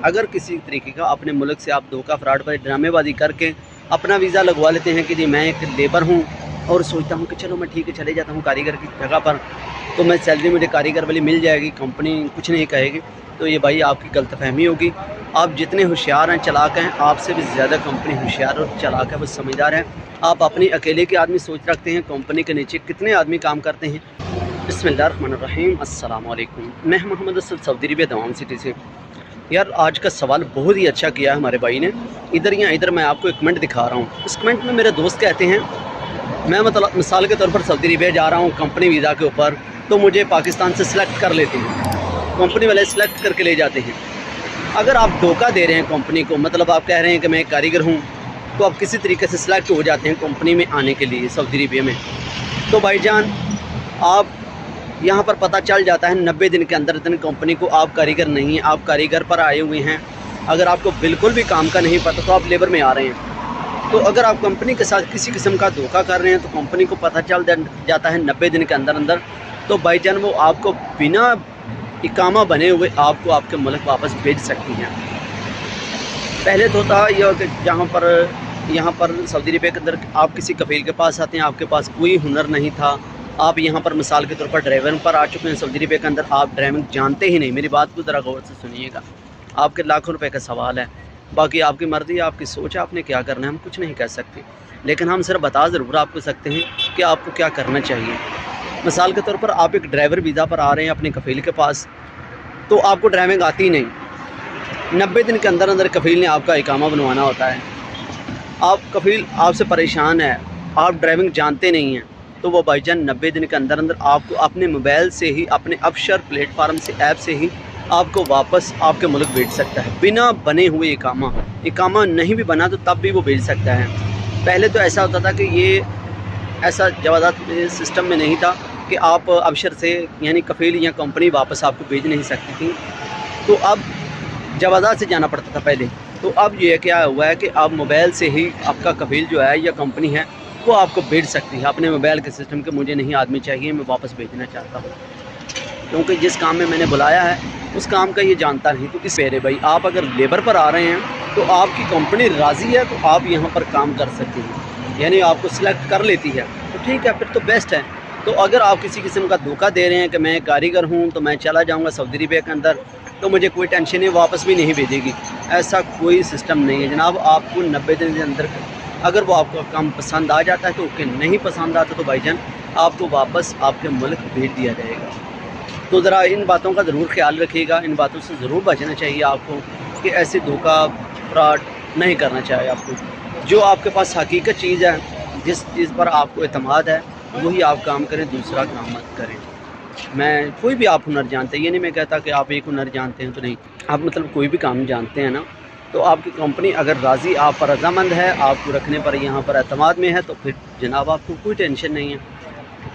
अगर किसी तरीके का अपने मुल्क से आप धोखा फ्रॉड पर ड्रामेबाजी करके अपना वीज़ा लगवा लेते हैं कि जी मैं एक लेबर हूँ और सोचता हूँ कि चलो मैं ठीक है चले जाता हूँ कारीगर की जगह पर, तो मैं सैलरी मुझे कारीगर वाली मिल जाएगी, कंपनी कुछ नहीं कहेगी, तो ये भाई आपकी गलतफहमी होगी। आप जितने होशियार हैं, चालाक हैं, आपसे भी ज़्यादा कंपनी होशियार और चालाक है, वो समझदार है। आप अपनी अकेले के आदमी सोच रखते हैं, कंपनी के नीचे कितने आदमी काम करते हैं। बिस्मिल्लाहिर्रहमानिर्रहीम, अस्सलाम वालेकुम। मैं मोहम्मद असद सऊदी अरबिया दमाम सिटी से। यार आज का सवाल बहुत ही अच्छा किया है हमारे भाई ने। इधर मैं आपको एक कमेंट दिखा रहा हूँ। इस कमेंट में मेरे दोस्त कहते हैं मैं मतलब मिसाल के तौर पर सऊदी अरबिया जा रहा हूँ कंपनी वीज़ा के ऊपर, तो मुझे पाकिस्तान से सिलेक्ट कर लेते हैं, कंपनी वाले सिलेक्ट करके ले जाते हैं। अगर आप धोखा दे रहे हैं कंपनी को, मतलब आप कह रहे हैं कि मैं एक कारीगर हूँ, तो आप किसी तरीके से सिलेक्ट हो जाते हैं कंपनी में आने के लिए सऊदी अरबिया में, तो भाईजान आप यहाँ पर पता चल जाता है 90 दिन के अंदर कंपनी को आप कारीगर नहीं हैं, आप कारीगर पर आए हुए हैं। अगर आपको बिल्कुल भी काम का नहीं पता तो आप लेबर में आ रहे हैं। तो अगर आप कंपनी के साथ किसी किस्म का धोखा कर रहे हैं तो कंपनी को पता चल जाता है 90 दिन के अंदर, तो भाईजान वो आपको बिना इकामा बने हुए आपको आपके मुल्क वापस भेज सकती हैं। पहले तो था यह कि यहाँ पर सऊदी अरबिया के अंदर आप किसी कफील के पास आते हैं, आपके पास कोई हुनर नहीं था, आप यहाँ पर मिसाल के तौर पर ड्राइवर पर आ चुके हैं सऊदी अरबिया के अंदर, आप ड्राइविंग जानते ही नहीं। मेरी बात को ज़रा गौर से सुनिएगा, आपके लाखों रुपए का सवाल है, बाकी आपकी मर्ज़ी, आपकी सोच है, आपने क्या करना है, हम कुछ नहीं कह सकते, लेकिन हम सिर्फ बता ज़रूर आपको सकते हैं कि आपको क्या करना चाहिए। मिसाल के तौर पर आप एक ड्राइवर वीज़ा पर आ रहे हैं अपने कफील के पास, तो आपको ड्राइविंग आती नहीं। 90 दिन के अंदर कफील ने आपका इकामा बनवाना होता है, कफील आपसे परेशान है, आप ड्राइविंग जानते नहीं हैं, तो वो भाईजान 90 दिन के अंदर आपको अपने मोबाइल से ही, अपने अबशर प्लेटफार्म से, ऐप से ही आपको वापस आपके मुल्क भेज सकता है बिना बने हुए इकामा नहीं भी बना तो तब भी वो भेज सकता है। पहले तो ऐसा होता था कि ये ऐसा जवाज़ात सिस्टम में नहीं था कि आप अबशर से यानी कफील या कंपनी वापस आपको भेज नहीं सकती थी, तो अब जवाज़ात से जाना पड़ता था पहले। तो अब ये क्या हुआ है कि अब मोबाइल से ही आपका कफील जो है या कंपनी है वो आपको भेज सकती है अपने मोबाइल के सिस्टम के, मुझे नहीं आदमी चाहिए, मैं वापस भेजना चाहता हूँ, क्योंकि जिस काम में मैंने बुलाया है उस काम का ये जानता नहीं। तो इस मेरे भाई आप अगर लेबर पर आ रहे हैं तो आपकी कंपनी राज़ी है तो आप यहाँ पर काम कर सकते हैं, यानी आपको सिलेक्ट कर लेती है, तो ठीक है, फिर तो बेस्ट है। तो अगर आप किसी किस्म का धोखा दे रहे हैं कि मैं कारीगर हूँ तो मैं चला जाऊँगा सऊदी अरबिया के अंदर तो मुझे कोई टेंशन नहीं, वापस भी नहीं भेजेगी, ऐसा कोई सिस्टम नहीं है जनाब। आपको 90 दिन के अंदर अगर वो आपका काम पसंद आ जाता है तो ओके, नहीं पसंद आता तो भाईजान आपको वापस आपके मुल्क भेज दिया जाएगा। तो ज़रा इन बातों का ज़रूर ख्याल रखिएगा, इन बातों से ज़रूर बचना चाहिए आपको कि ऐसे धोखा फ्रॉड नहीं करना चाहिए आपको। जो आपके पास हकीकत चीज़ है, जिस चीज़ पर आपको एतमाद है, वही आप काम करें, दूसरा काम मत करें। मैं कोई भी आप हुनर जानते हैं, ये नहीं मैं कहता कि आप एक हुनर जानते हैं तो नहीं, आप मतलब कोई भी काम जानते हैं ना, तो आपकी कंपनी अगर राज़ी, आप पर रज़ामंद है, आपको रखने पर यहाँ पर एतमाद में है, तो फिर जनाब आपको कोई टेंशन नहीं है।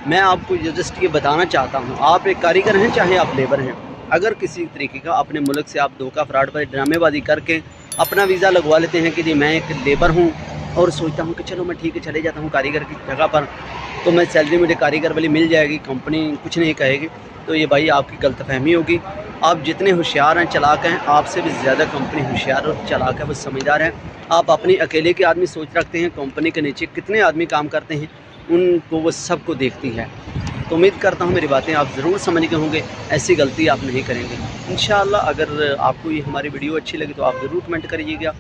मैं आपको जस्ट ये बताना चाहता हूँ, आप एक कारीगर हैं चाहे आप लेबर हैं, अगर किसी तरीके का अपने मुल्क से आप धोखा फ्रॉड पर ड्रामेबाजी करके अपना वीज़ा लगवा लेते हैं कि जी मैं एक लेबर हूँ और सोचता हूँ कि चलो मैं ठीक है चले जाता हूँ कारीगर की जगह पर, तो मैं सैलरी मुझे कारीगर वाली मिल जाएगी, कंपनी कुछ नहीं कहेगी, तो ये भाई आपकी गलतफहमी होगी। आप जितने होशियार हैं, चालाक हैं, आपसे भी ज़्यादा कंपनी होशियार और चालाक है, वो समझदार है। आप अपनी अकेले के आदमी सोच रखते हैं, कंपनी के नीचे कितने आदमी काम करते हैं उनको वो सबको देखती है। तो उम्मीद करता हूँ मेरी बातें आप ज़रूर समझ गए होंगे, ऐसी गलती आप नहीं करेंगे इंशाअल्लाह। अगर आपको ये हमारी वीडियो अच्छी लगी तो आप ज़रूर कमेंट करिएगा।